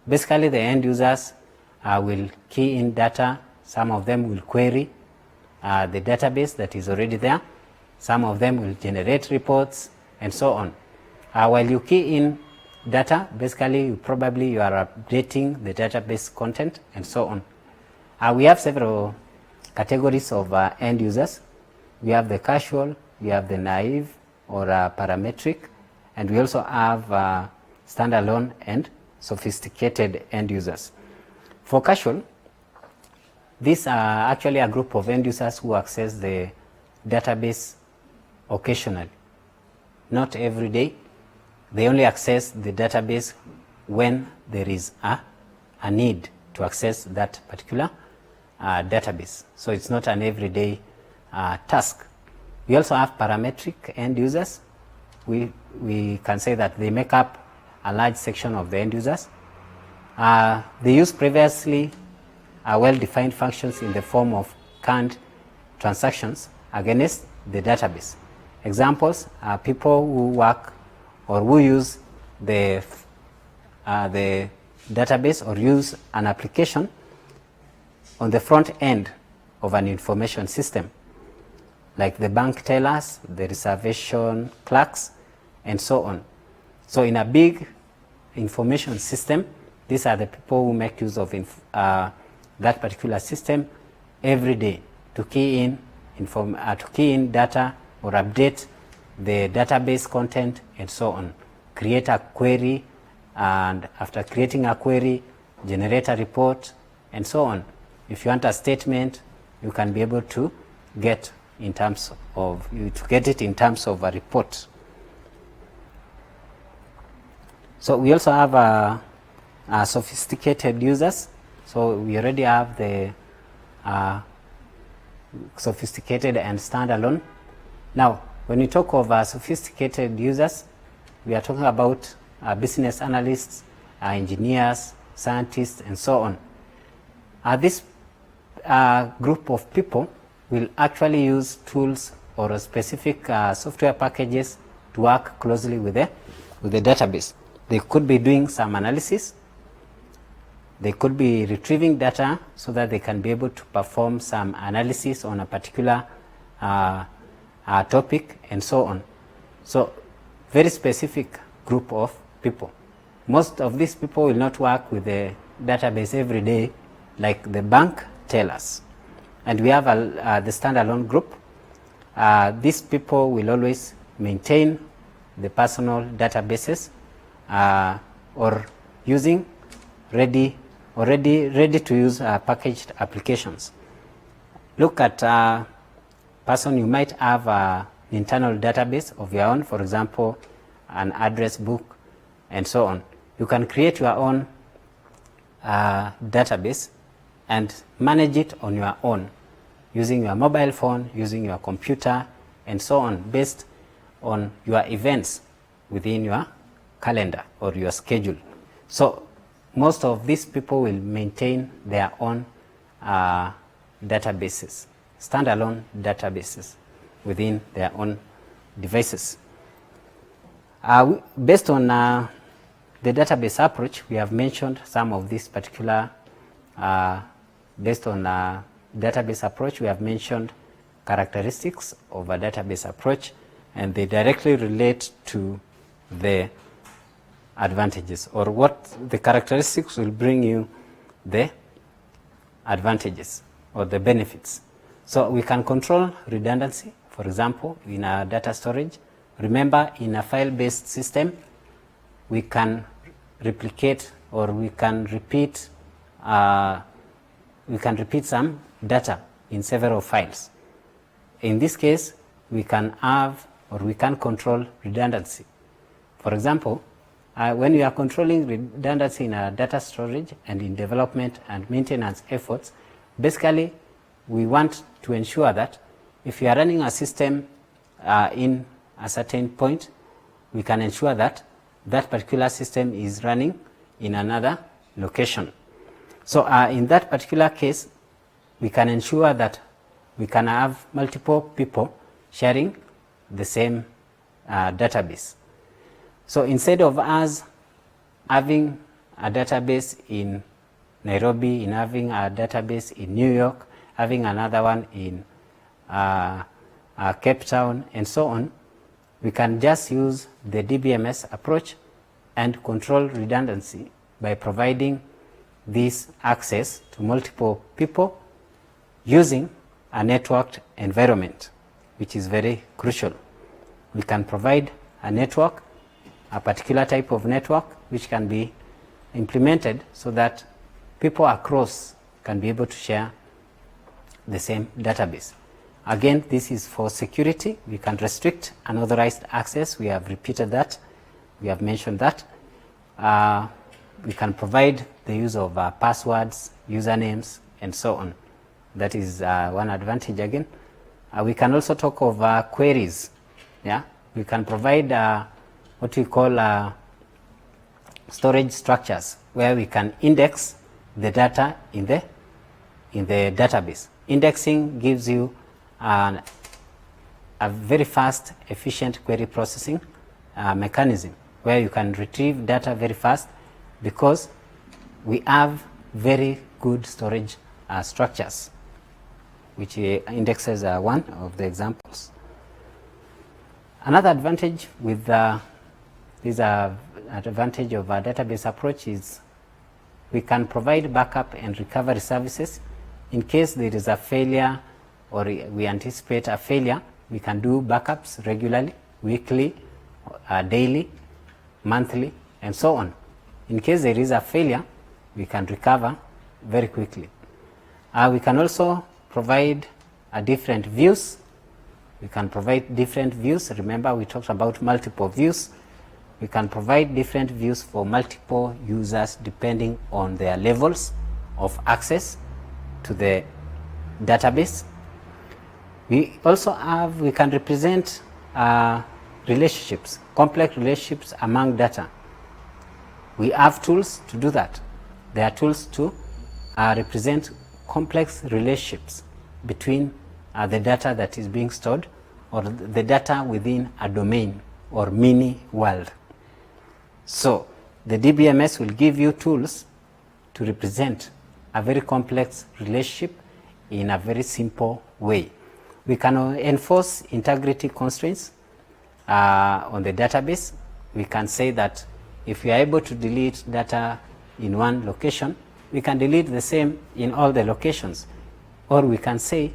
Basically, the end users will key in data. Some of them will query the database that is already there. Some of them will generate reports, and so on. While you key in data, basically you are updating the database content, and so on. We have several categories of end users. We have the casual, we have the naive or parametric, and we also have standalone and sophisticated end users. For casual, these are actually a group of end users who access the database occasionally, not every day. They only access the database when there is a need to access that particular database. So it's not an everyday task. We also have parametric end users. We can say that they make up a large section of the end users. They use previously well-defined functions in the form of canned transactions against the database. Examples are people who work or who use the database or use an application on the front end of an information system, like the bank tellers, the reservation clerks, and so on. So in a big information system, these are the people who make use of that particular system every day to key in data or update the database content and so on. Create a query, and after creating a query, generate a report and so on. If you want a statement, you can be able to get it in terms of a report. So we also have sophisticated users. So we already have the sophisticated and standalone. Now, when we talk of sophisticated users, we are talking about business analysts, engineers, scientists, and so on. This group of people will actually use tools or specific software packages to work closely with the database. They could be doing some analysis. They could be retrieving data so that they can be able to perform some analysis on a particular topic and so on. So very specific group of people. Most of these people will not work with the database every day like the bank tellers. And we have the standalone group. These people will always maintain the personal databases or using ready to use packaged applications. Look at a person, you might have an internal database of your own, for example, an address book and so on. You can create your own database and manage it on your own using your mobile phone, using your computer, and so on, based on your events within your calendar or your schedule. So most of these people will maintain their own databases, standalone databases within their own devices. Based on the database approach, we have mentioned some of these particular, based on database approach, we have mentioned characteristics of a database approach, and they directly relate to the advantages, or what the characteristics will bring you the advantages or the benefits. So we can control redundancy, for example, in our data storage. Remember, in a file-based system, we can replicate or we can repeat some data in several files. In this case, we can have or we can control redundancy. For example, when you are controlling redundancy in a data storage and in development and maintenance efforts, basically we want to ensure that if you are running a system in a certain point, we can ensure that that particular system is running in another location. So in that particular case, we can ensure that we can have multiple people sharing the same database. So instead of us having a database in Nairobi, in having a database in New York, having another one in Cape Town, and so on, we can just use the DBMS approach and control redundancy by providing this access to multiple people using a networked environment, which is very crucial. We can provide a network, a particular type of network, which can be implemented so that people across can be able to share the same database. Again, this is for security. We can restrict unauthorized access. We have repeated that. We have mentioned that. We can provide the use of passwords, usernames, and so on. That is one advantage again. We can also talk of queries. Yeah, we can provide what we call storage structures, where we can index the data in the database. Indexing gives you a very fast, efficient query processing mechanism, where you can retrieve data very fast, because we have very good storage structures, which indexes are one of the examples. Another advantage with this advantage of a database approach is we can provide backup and recovery services in case there is a failure or we anticipate a failure. We can do backups regularly, weekly, daily, monthly, and so on. In case there is a failure, we can recover very quickly. We can also provide different views. We can provide different views. Remember, we talked about multiple views. We can provide different views for multiple users depending on their levels of access to the database. We also we can represent relationships, complex relationships among data. We have tools to do that. There are tools to represent complex relationships between the data that is being stored or the data within a domain or mini world. So the DBMS will give you tools to represent a very complex relationship in a very simple way. We can enforce integrity constraints on the database. We can say that if we are able to delete data in one location, we can delete the same in all the locations. Or we can say,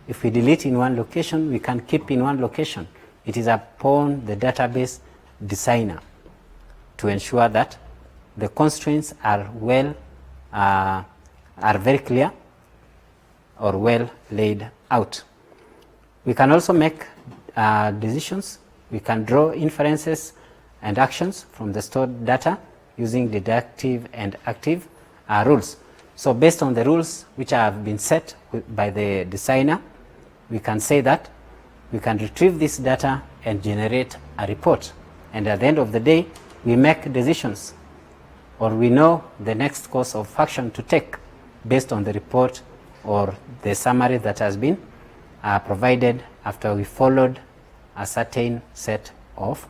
if we delete in one location, we can keep in one location. It is upon the database designer to ensure that the constraints are very clear or well laid out. We can also make decisions. We can draw inferences and actions from the stored data using deductive and active rules. So based on the rules which have been set by the designer, we can say that we can retrieve this data and generate a report. And at the end of the day, we make decisions, or we know the next course of action to take based on the report or the summary that has been provided after we followed a certain set of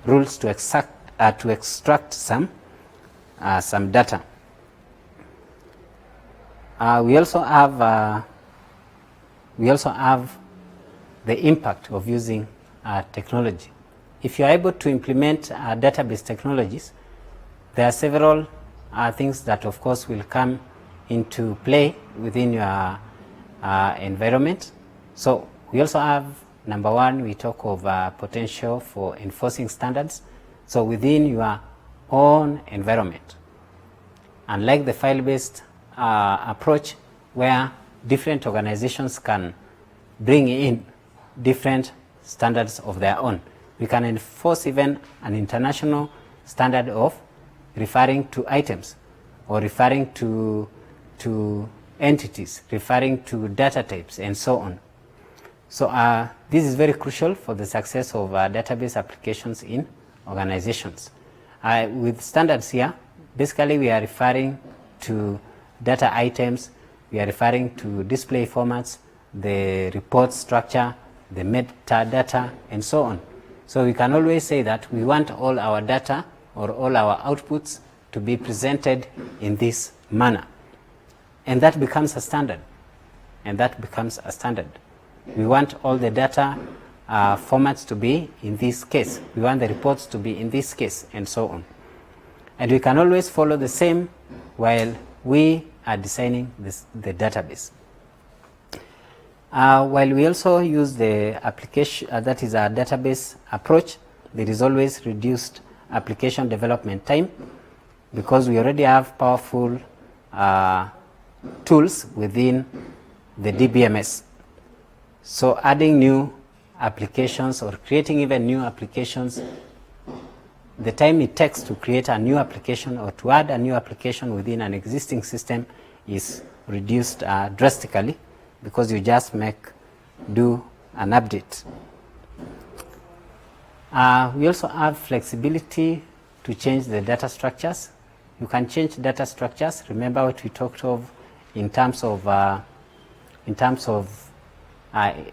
rules to extract some data. We also have the impact of using technology. If you are able to implement database technologies, there are several things that of course will come into play within your environment. So we also have, number one, we talk of potential for enforcing standards. So within your own environment, unlike the file-based approach where different organizations can bring in different standards of their own, we can enforce even an international standard of referring to items or referring to entities, referring to data types, and so on. So this is very crucial for the success of database applications in organizations. With standards here, basically we are referring to data items, we are referring to display formats, the report structure, the metadata, and so on. So we can always say that we want all our data or all our outputs to be presented in this manner. And that becomes a standard. We want all the data formats to be in this case. We want the reports to be in this case, and so on. And we can always follow the same while we are designing the database. While we also use the application, that is our database approach, there is always reduced application development time because we already have powerful tools within the DBMS. So adding new applications or creating even new applications, the time it takes to create a new application or to add a new application within an existing system is reduced drastically because you just do an update. We also have flexibility to change the data structures. You can change data structures. Remember what we talked of in terms of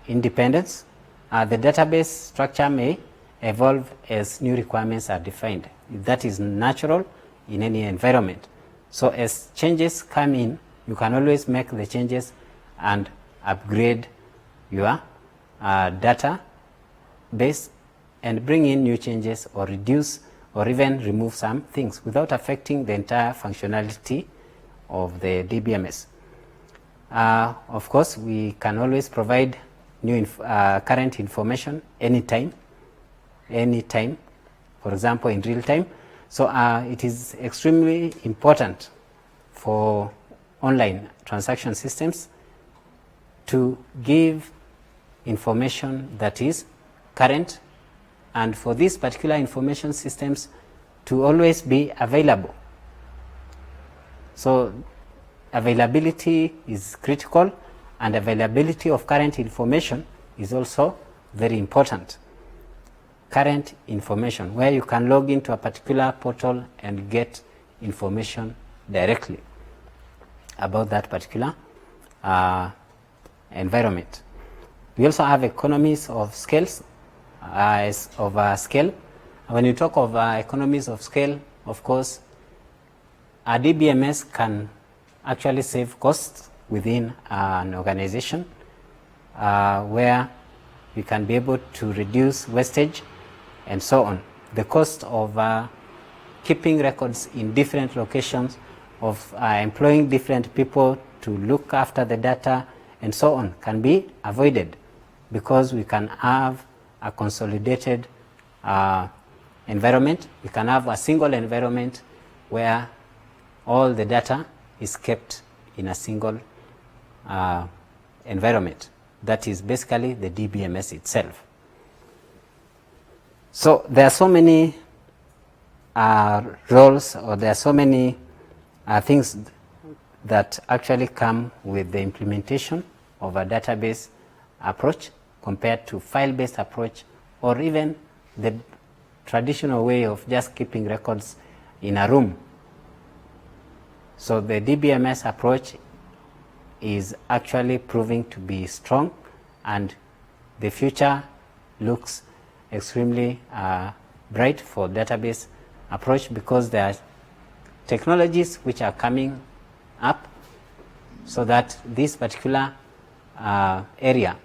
independence. The database structure may evolve as new requirements are defined. That is natural in any environment. So as changes come in, you can always make the changes and upgrade your data base and bring in new changes or reduce or even remove some things without affecting the entire functionality of the DBMS. Of course, we can always provide new current information anytime, for example, in real time. So it is extremely important for online transaction systems to give information that is current, and for these particular information systems to always be available. So availability is critical, and availability of current information is also very important. Current information, where you can log into a particular portal and get information directly about that particular environment. We also have economies of scales, scale. When you talk of economies of scale, of course, a DBMS can actually save costs within an organization, where you can be able to reduce wastage and so on. The cost of keeping records in different locations, of employing different people to look after the data and so on can be avoided, because we can have a consolidated environment. We can have a single environment where all the data is kept in a single environment. That is basically the DBMS itself. So there are so many roles, or there are so many things that actually come with the implementation of a database approach compared to file-based approach, or even the traditional way of just keeping records in a room. So the DBMS approach is actually proving to be strong, and the future looks extremely bright for database approach, because there are technologies which are coming up so that this particular area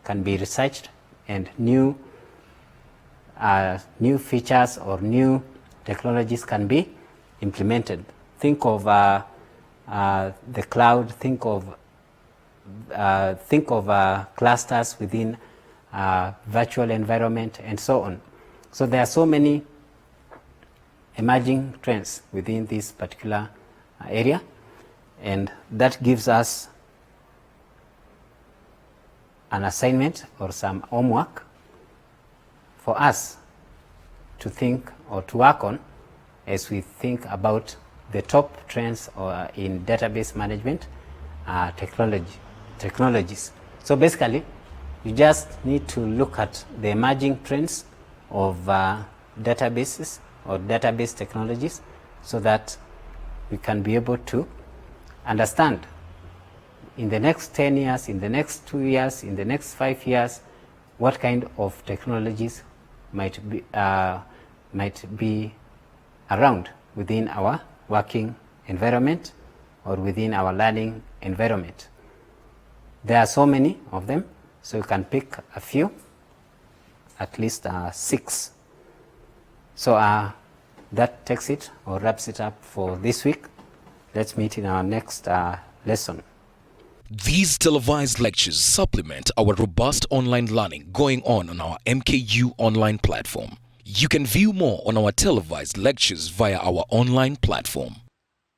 can be researched, and new features or new technologies can be implemented. Think of the cloud, think of clusters within virtual environment and so on. So there are so many emerging trends within this particular area, and that gives us an assignment or some homework for us to think or to work on as we think about the top trends or in database management technologies. So basically, you just need to look at the emerging trends of databases or database technologies, so that we can be able to understand in the next 10 years, in the next 2 years, in the next 5 years, what kind of technologies might be around within our working environment or within our learning environment. There are so many of them, so you can pick a few, at least 6. So that takes it or wraps it up for this week. Let's meet in our next lesson. These televised lectures supplement our robust online learning going on our MKU online platform. You can view more on our televised lectures via our online platform.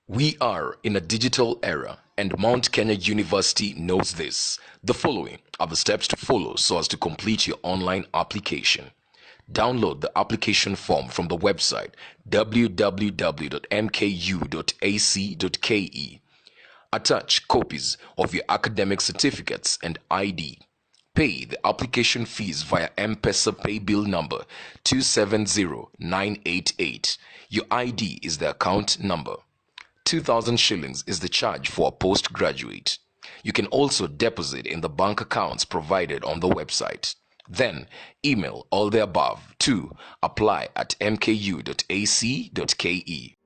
We are in a digital era, and Mount Kenya University knows this. The following are the steps to follow so as to complete your online application. Download the application form from the website www.mku.ac.ke. Attach copies of your academic certificates and ID. Pay the application fees via M-Pesa pay bill number 270988. Your ID is the account number. 2,000 shillings is the charge for a postgraduate. You can also deposit in the bank accounts provided on the website. Then email all the above to apply@mku.ac.ke.